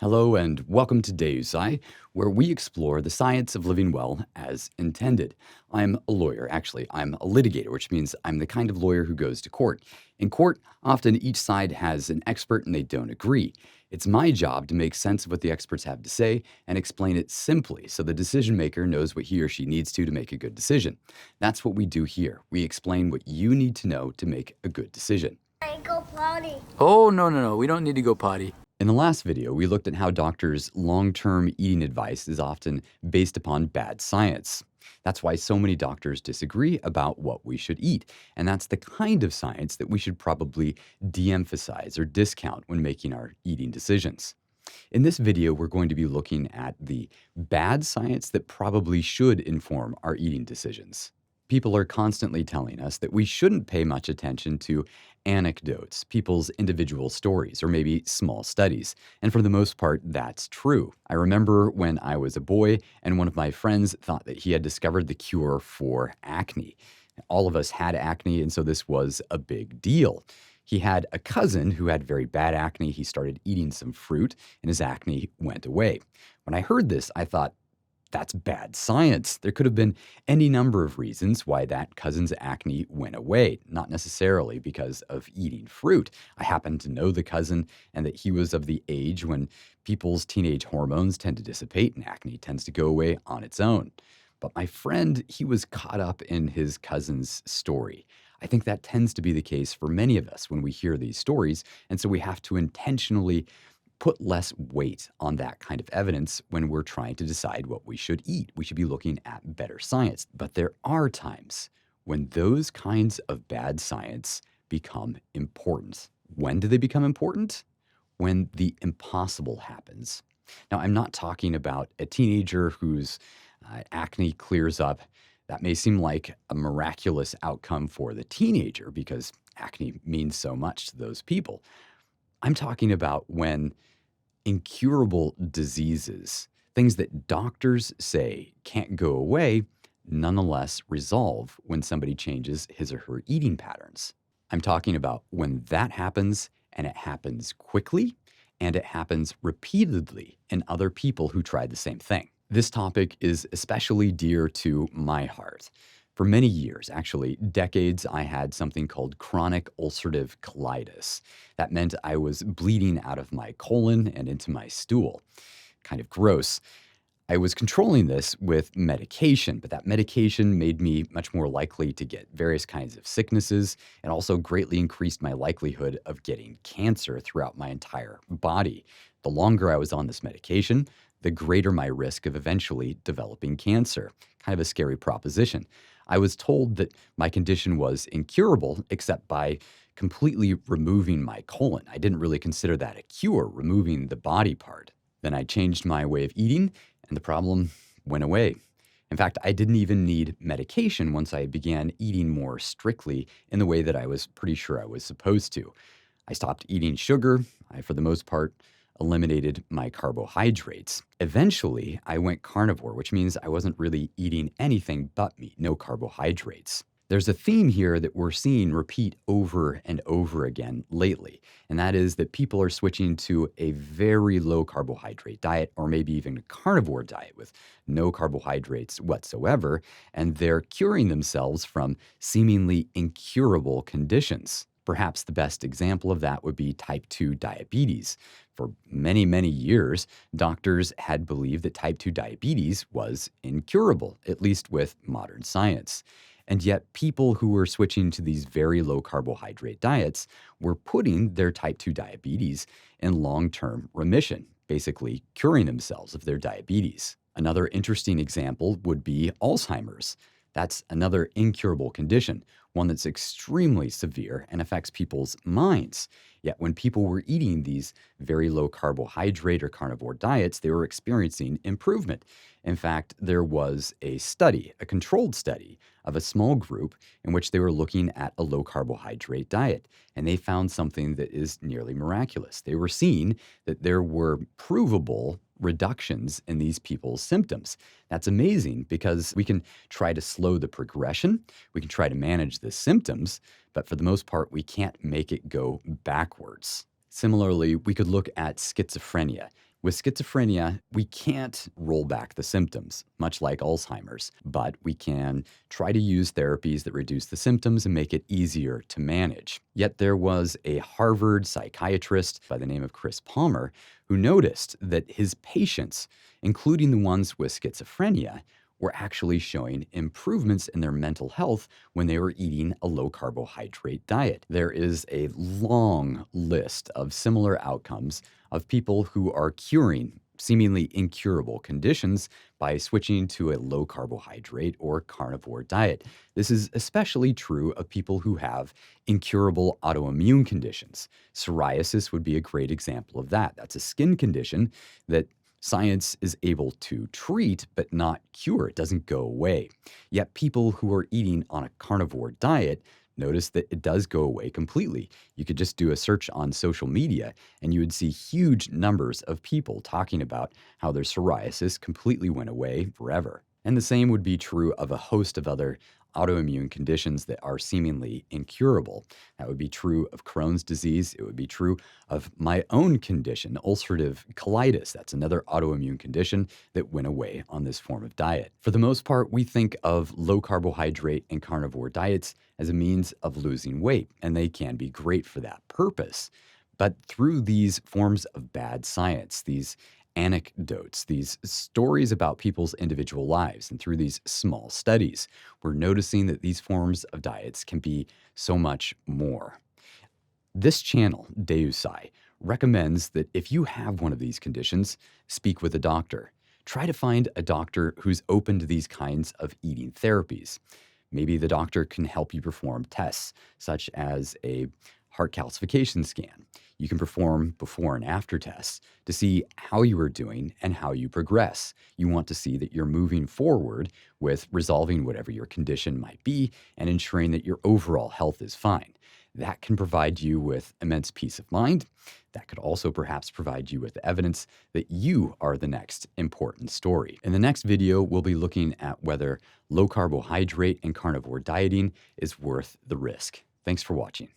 Hello and welcome to Deusci, where we explore the science of living well as intended. I'm a lawyer, actually. I'm a litigator, which means I'm the kind of lawyer who goes to court. In court, often each side has an expert and they don't agree. It's my job to make sense of what the experts have to say and explain it simply so the decision maker knows what he or she needs to make a good decision. That's what we do here. We explain what you need to know to make a good decision. I go potty. Oh, no. We don't need to go potty. In the last video, we looked at how doctors' long-term eating advice is often based upon bad science. That's why so many doctors disagree about what we should eat. And that's the kind of science that we should probably de-emphasize or discount when making our eating decisions. In this video, we're going to be looking at the bad science that probably should inform our eating decisions. People are constantly telling us that we shouldn't pay much attention to anecdotes, people's individual stories, or maybe small studies. And for the most part, that's true. I remember when I was a boy and one of my friends thought that he had discovered the cure for acne. All of us had acne, and so this was a big deal. He had a cousin who had very bad acne. He started eating some fruit, and his acne went away. When I heard this, I thought, that's bad science. There could have been any number of reasons why that cousin's acne went away, not necessarily because of eating fruit. I happen to know the cousin and that he was of the age when people's teenage hormones tend to dissipate and acne tends to go away on its own. But my friend, he was caught up in his cousin's story. I think that tends to be the case for many of us when we hear these stories, and so we have to intentionally put less weight on that kind of evidence when we're trying to decide what we should eat. We should be looking at better science. But there are times when those kinds of bad science become important. When do they become important? When the impossible happens. Now, I'm not talking about a teenager whose acne clears up. That may seem like a miraculous outcome for the teenager because acne means so much to those people. I'm talking about when incurable diseases, things that doctors say can't go away, nonetheless resolve when somebody changes his or her eating patterns. I'm talking about when that happens, and it happens quickly, and it happens repeatedly in other people who tried the same thing. This topic is especially dear to my heart. For many years, actually decades, I had something called chronic ulcerative colitis. That meant I was bleeding out of my colon and into my stool. Kind of gross. I was controlling this with medication, but that medication made me much more likely to get various kinds of sicknesses and also greatly increased my likelihood of getting cancer throughout my entire body. The longer I was on this medication, the greater my risk of eventually developing cancer. Kind of a scary proposition. I was told that my condition was incurable except by completely removing my colon. I didn't really consider that a cure, removing the body part. Then I changed my way of eating and the problem went away. In fact, I didn't even need medication once I began eating more strictly in the way that I was pretty sure I was supposed to. I stopped eating sugar. I, for the most part, eliminated my carbohydrates. Eventually, I went carnivore, which means I wasn't really eating anything but meat, no carbohydrates. There's a theme here that we're seeing repeat over and over again lately, and that is that people are switching to a very low carbohydrate diet or maybe even a carnivore diet with no carbohydrates whatsoever, and they're curing themselves from seemingly incurable conditions. Perhaps the best example of that would be type 2 diabetes. For many, many years, doctors had believed that type 2 diabetes was incurable, at least with modern science. And yet people who were switching to these very low carbohydrate diets were putting their type 2 diabetes in long-term remission, basically curing themselves of their diabetes. Another interesting example would be Alzheimer's. That's another incurable condition, one that's extremely severe and affects people's minds. Yet when people were eating these very low carbohydrate or carnivore diets, they were experiencing improvement. In fact, there was a study, a controlled study of a small group in which they were looking at a low carbohydrate diet, and they found something that is nearly miraculous. They were seeing that there were provable reductions in these people's symptoms. That's amazing because we can try to slow the progression, we can try to manage the symptoms, but for the most part, we can't make it go backwards. Similarly, we could look at schizophrenia. With schizophrenia, we can't roll back the symptoms, much like Alzheimer's, but we can try to use therapies that reduce the symptoms and make it easier to manage. Yet there was a Harvard psychiatrist by the name of Chris Palmer who noticed that his patients, including the ones with schizophrenia, were actually showing improvements in their mental health when they were eating a low carbohydrate diet. There is a long list of similar outcomes of people who are curing seemingly incurable conditions by switching to a low carbohydrate or carnivore diet. This is especially true of people who have incurable autoimmune conditions. Psoriasis would be a great example of that. That's a skin condition that science is able to treat but not cure. It doesn't go away. Yet people who are eating on a carnivore diet notice that it does go away completely. You could just do a search on social media and you would see huge numbers of people talking about how their psoriasis completely went away forever. And the same would be true of a host of other autoimmune conditions that are seemingly incurable. That would be true of Crohn's disease. It would be true of my own condition, ulcerative colitis. That's another autoimmune condition that went away on this form of diet. For the most part, we think of low carbohydrate and carnivore diets as a means of losing weight, and they can be great for that purpose. But through these forms of bad science, these anecdotes, these stories about people's individual lives, and through these small studies, we're noticing that these forms of diets can be so much more. This channel, Deusci, recommends that if you have one of these conditions, speak with a doctor. Try to find a doctor who's open to these kinds of eating therapies. Maybe the doctor can help you perform tests, such as a heart calcification scan. You can perform before and after tests to see how you are doing and how you progress. You want to see that you're moving forward with resolving whatever your condition might be and ensuring that your overall health is fine. That can provide you with immense peace of mind. That could also perhaps provide you with evidence that you are the next important story. In the next video, we'll be looking at whether low carbohydrate and carnivore dieting is worth the risk. Thanks for watching.